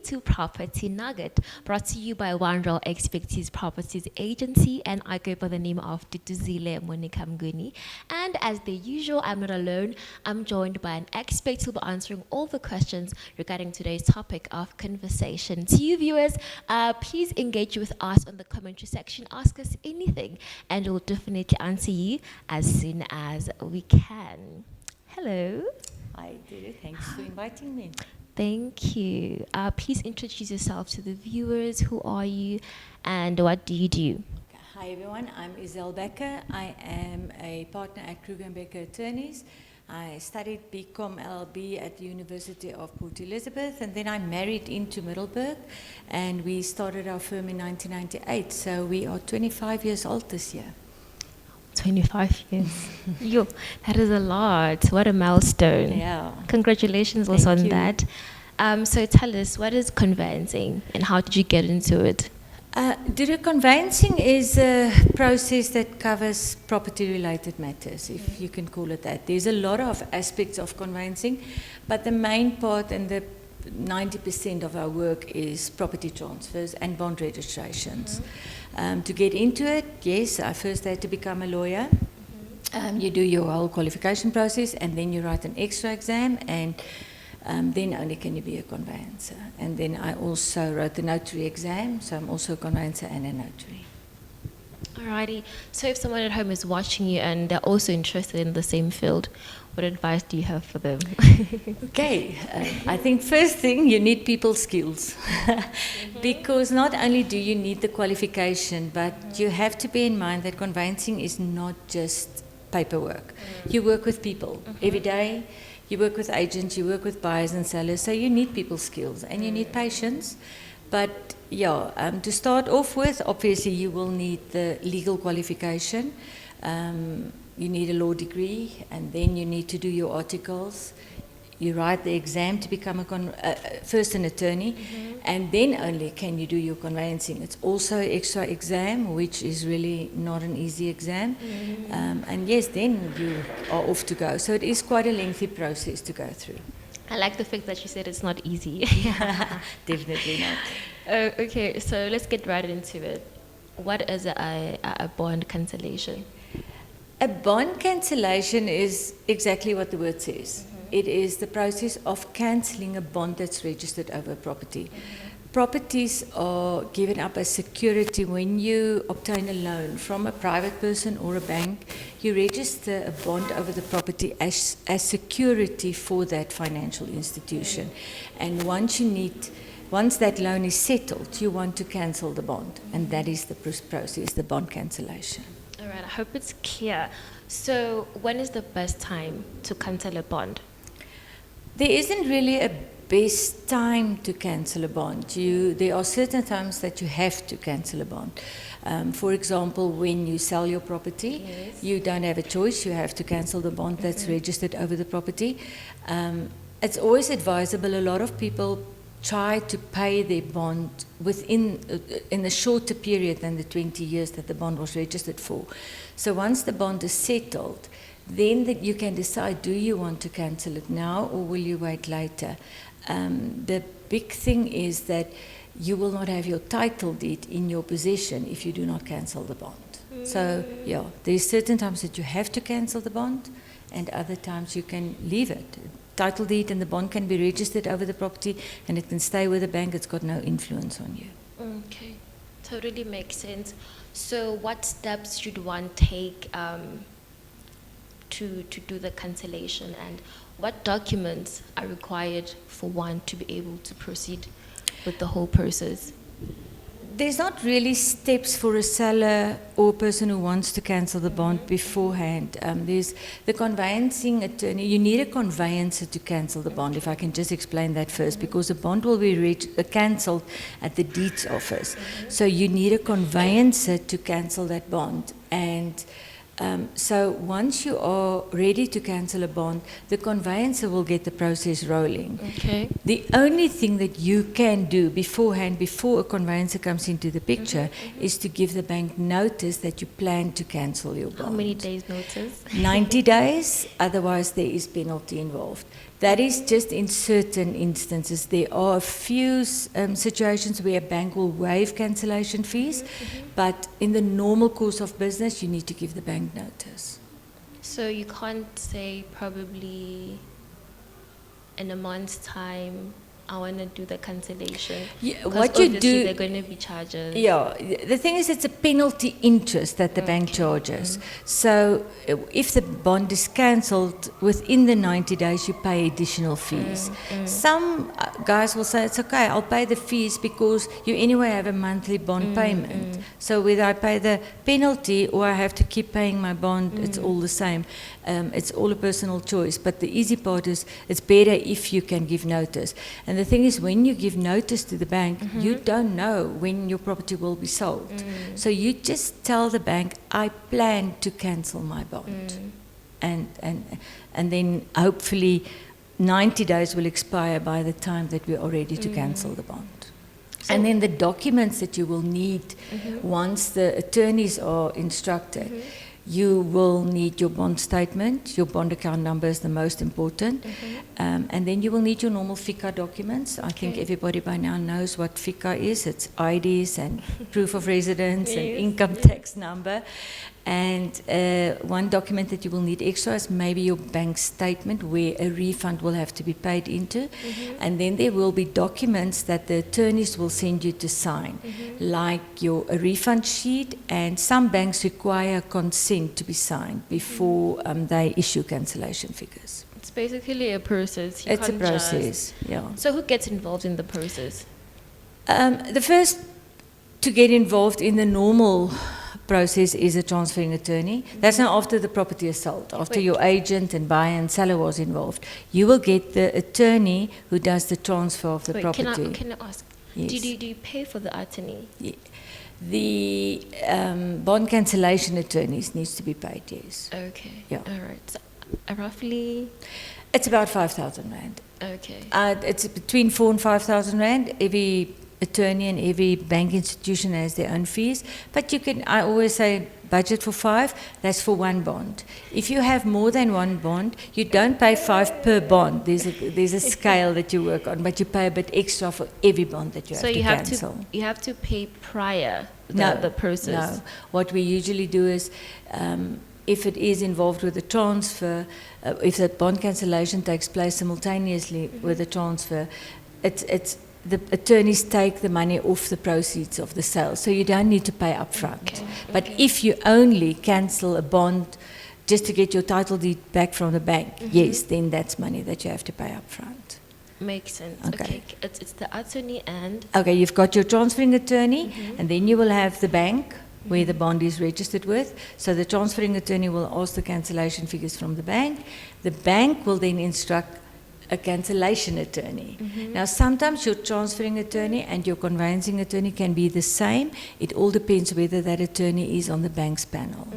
to Property Nugget, brought to you by One Real Expertise Properties Agency, and I go by the name of Duduzile Monica Mguni. And as the usual, I'm not alone. I'm joined by an expert who'll be answering all the questions regarding today's topic of conversation. To you viewers, please engage with us on the commentary section. Ask us anything, and we'll definitely answer you as soon as we can. Hello. Hi, Duru. Thanks for inviting me. Thank you. Please introduce yourself to the viewers. Who are you and what do you do? Hi, everyone. I'm Isel Becker. I am a partner at Kruger & Becker Attorneys. I studied BCom LLB at the University of Port Elizabeth, and then I married into Middelburg, and we started our firm in 1998. So we are 25 years old this year. 25 years. Yo, that is a lot. What a milestone. Yeah. Congratulations also Thank on you. that. So tell us, what is conveyancing and how did you get into it? Conveyancing is a process that covers property-related matters, if you can call it that. There's a lot of aspects of conveyancing, but the main part and the 90% of our work is property transfers and bond registrations. To get into it, yes, I first had to become a lawyer. You do your whole qualification process, and then you write an extra exam, and then only can you be a conveyancer. And then I also wrote the notary exam, so I'm also a conveyancer and a notary. Alrighty. So if someone at home is watching you and they're also interested in the same field, what advice do you have for them? Okay, I think first thing, you need people skills. Because not only do you need the qualification, but you have to bear in mind that conveyancing is not just paperwork. You work with people every day. You work with agents, you work with buyers and sellers, so you need people skills and you need patience. But yeah, to start off with, obviously you will need the legal qualification. You need a law degree, and then you need to do your articles. You write the exam to become first an attorney, and then only can you do your conveyancing. It's also an extra exam, which is really not an easy exam. And yes, then you are off to go. So it is quite a lengthy process to go through. I like the fact that you said it's not easy. Definitely not. Okay, so let's get right into it. What is a bond cancellation? A bond cancellation is exactly what the word says. It is the process of cancelling a bond that's registered over a property. Properties are given up as security when you obtain a loan from a private person or a bank. You register a bond over the property as security for that financial institution. And once that loan is settled, you want to cancel the bond. And that is the process, the bond cancellation. All right, I hope it's clear. So when is the best time to cancel a bond? There isn't really a best time to cancel a bond. There are certain times that you have to cancel a bond. For example, when you sell your property, you don't have a choice. You have to cancel the bond that's registered over the property. It's always advisable. A lot of people try to pay their bond in a shorter period than the 20 years that the bond was registered for. So once the bond is settled, then you can decide, do you want to cancel it now or will you wait later? The big thing is that you will not have your title deed in your possession if you do not cancel the bond. So yeah, there's certain times that you have to cancel the bond and other times you can leave it. Title deed and the bond can be registered over the property and it can stay with the bank. It's got no influence on you. Okay, totally makes sense. So what steps should one take to do the cancellation, and what documents are required for one to be able to proceed with the whole process? There's not really steps for a seller or person who wants to cancel the bond beforehand. There's the conveyancing attorney. You need a conveyancer to cancel the bond, if I can just explain that first, because the bond will be cancelled at the deeds office. So you need a conveyancer to cancel that bond. And So once you are ready to cancel a bond, the conveyancer will get the process rolling. Okay. The only thing that you can do beforehand, before a conveyancer comes into the picture, is to give the bank notice that you plan to cancel your bond. How many days notice? 90 days, otherwise there is penalty involved. That is just in certain instances. There are a few situations where a bank will waive cancellation fees, but in the normal course of business, you need to give the bank notice. So you can't say probably in a month's time, I want to do the cancellation. Yeah, 'Cause what you obviously do- they're going to be charges. Yeah, the thing is, it's a penalty interest that the bank charges. So if the bond is cancelled within the 90 days, you pay additional fees. Some guys will say, it's okay, I'll pay the fees because you anyway have a monthly bond payment. So whether I pay the penalty or I have to keep paying my bond, it's all the same. It's all a personal choice. But the easy part is, it's better if you can give notice. And the thing is, when you give notice to the bank, you don't know when your property will be sold. So you just tell the bank, I plan to cancel my bond. And then hopefully 90 days will expire by the time that we are ready to cancel the bond. And then the documents that you will need once the attorneys are instructed, you will need your bond statement. Your bond account number is the most important. And then you will need your normal FICA documents. I think everybody by now knows what FICA is. It's IDs and proof of residence and income tax number. And one document that you will need extra is maybe your bank statement where a refund will have to be paid into. And then there will be documents that the attorneys will send you to sign, like a refund sheet, and some banks require consent to be signed before they issue cancellation figures. It's basically a process. You It's a can't process, yeah. So who gets involved in the process? The first to get involved in the normal process is a transferring attorney. That's now after the property is sold, after your agent and buyer and seller was involved. You will get the attorney who does the transfer of the property. Can I ask, Yes. do you pay for the attorney? The bond cancellation attorneys needs to be paid, yes. Okay. Yeah. All right. So, roughly. It's about 5,000 Rand. Okay. It's between 4,000 and 5,000 Rand. Every attorney and every bank institution has their own fees. But I always say, budget for 5, that's for one bond. If you have more than one bond, you don't pay 5 per bond. There's a scale that you work on, but you pay a bit extra for every bond that you have to cancel. So you have to pay prior the process. No. What we usually do is, if it is involved with the transfer, if the bond cancellation takes place simultaneously with the transfer, the attorneys take the money off the proceeds of the sale, so you don't need to pay up front. But if you only cancel a bond just to get your title deed back from the bank, yes, then that's money that you have to pay up front. Makes sense. Okay. It's the attorney and. Okay, you've got your transferring attorney, and then you will have the bank where the bond is registered with. So the transferring attorney will ask the cancellation figures from the bank. The bank will then instruct a cancellation attorney. Now, sometimes your transferring attorney and your conveyancing attorney can be the same. It all depends whether that attorney is on the bank's panel.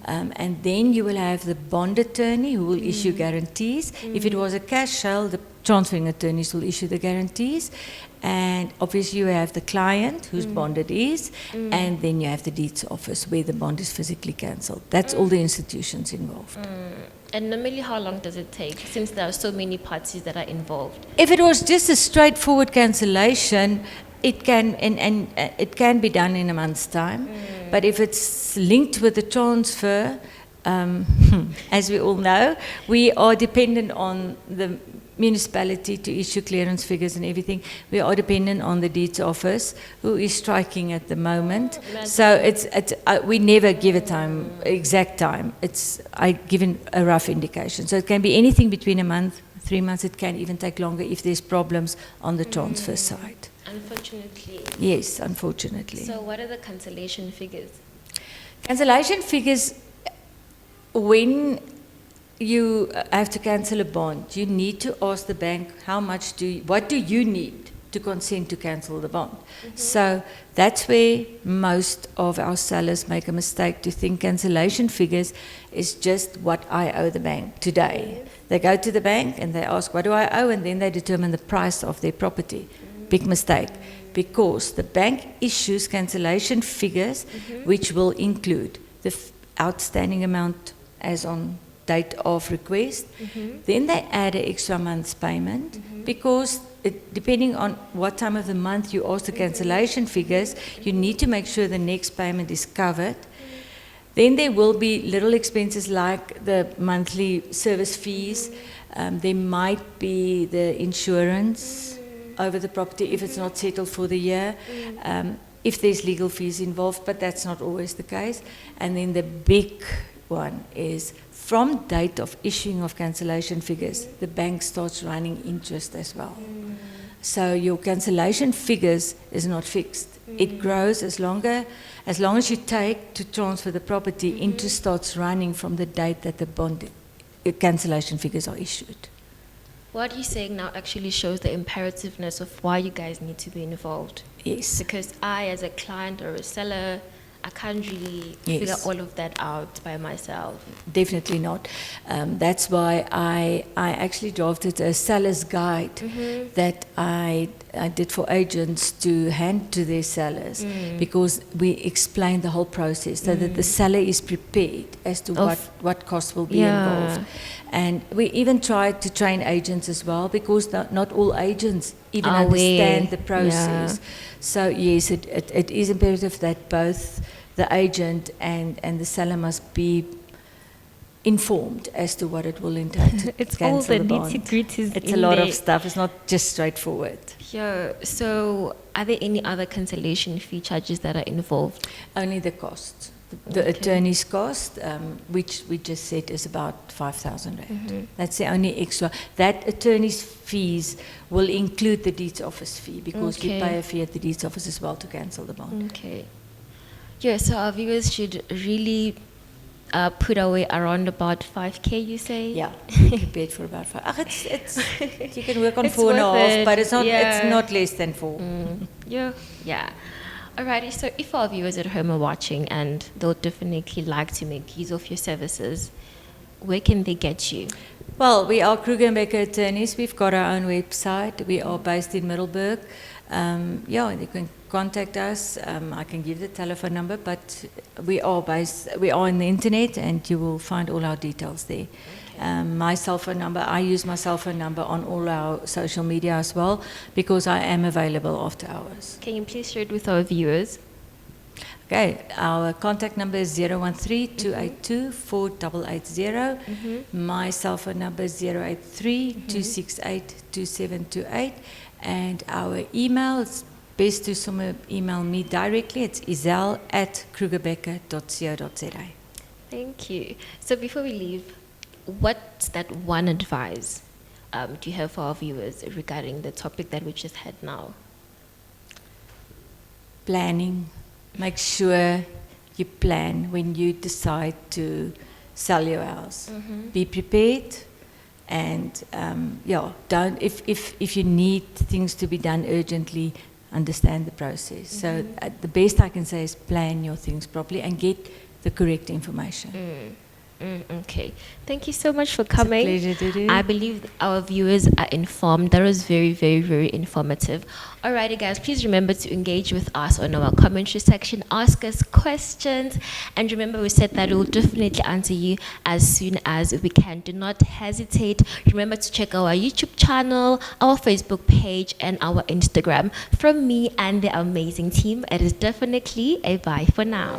And then you will have the bond attorney who will issue guarantees. If it was a cash sale, the transferring attorneys will issue the guarantees. And obviously you have the client whose bond it is, and then you have the deeds office where the bond is physically cancelled. That's all the institutions involved. And normally, how long does it take, since there are so many parties that are involved? If it was just a straightforward cancellation, it can it can be done in a month's time. But if it's linked with the transfer, as we all know, we are dependent on the municipality to issue clearance figures and everything. We are dependent on the deeds office, who is striking at the moment. So we never give a exact time. I give a rough indication. So it can be anything between a month, 3 months. It can even take longer if there's problems on the transfer side. Unfortunately. Yes, unfortunately. So what are the cancellation figures? Cancellation figures, when you have to cancel a bond, you need to ask the bank what do you need to consent to cancel the bond. So that's where most of our sellers make a mistake, to think cancellation figures is just what I owe the bank today. They go to the bank and they ask, what do I owe? And then they determine the price of their property. Big mistake, because the bank issues cancellation figures which will include the outstanding amount as on date of request. Then they add an extra month's payment, because depending on what time of the month you ask the cancellation figures, you need to make sure the next payment is covered. Then there will be little expenses like the monthly service fees. There might be the insurance over the property if it's not settled for the year. If there's legal fees involved, but that's not always the case. And then the big one is, from date of issuing of cancellation figures, the bank starts running interest as well. So your cancellation figures is not fixed. It grows as long as you take to transfer the property. Interest starts running from the date that the bond cancellation figures are issued. What you're saying now actually shows the imperativeness of why you guys need to be involved. Yes. Because I, as a client or a seller, I can't really figure all of that out by myself. Definitely not. That's why I actually drafted a seller's guide that I did for agents to hand to their sellers, because we explain the whole process so that the seller is prepared as to what costs will be involved. And we even tried to train agents as well, because not all agents even understand the process. So yes, it is imperative that both the agent and the seller must be informed as to what it will entail to It's cancel all the the bond. nitty-gritties. It's a lot of stuff. It's not just straightforward. Yeah. So are there any other cancellation fee charges that are involved? Only the cost. The attorney's cost, which we just said is about 5,000 rand. That's the only extra. That attorney's fees will include the deeds office fee, because we pay a fee at the deeds office as well to cancel the bond. Okay. Yeah, so our viewers should really put away around about 5K, you say? Yeah, be prepared for about 5. It's you can work on It's 4.5, worth it. but it's Yeah. not less than 4. Yeah. Alrighty, so if our viewers at home are watching and they'll definitely like to make use of your services, where can they get you? Well, we are Kruger and Becker attorneys. We've got our own website. We are based in Middelburg. You can contact us. I can give the telephone number, but we are on the internet, and you will find all our details there. My cell phone number, I use my cell phone number on all our social media as well, because I am available after hours. Can you please share it with our viewers? Okay, our contact number is 013-282-4880. My cell phone number is 083-268-2728. And our email, it's best to email me directly. It's izel@krugerbecker.co.za. Thank you. So before we leave, what's that one advice do you have for our viewers regarding the topic that we just had now? Planning. Make sure you plan when you decide to sell your house. Be prepared, and don't. If you need things to be done urgently, understand the process. So the best I can say is plan your things properly and get the correct information. Okay. Thank you so much for coming. It's a pleasure to do. I believe our viewers are informed. That was very, very, very informative. Alrighty, guys, please remember to engage with us on our commentary section. Ask us questions. And remember, we said that we'll definitely answer you as soon as we can. Do not hesitate. Remember to check our YouTube channel, our Facebook page, and our Instagram. From me and the amazing team, it is definitely a bye for now.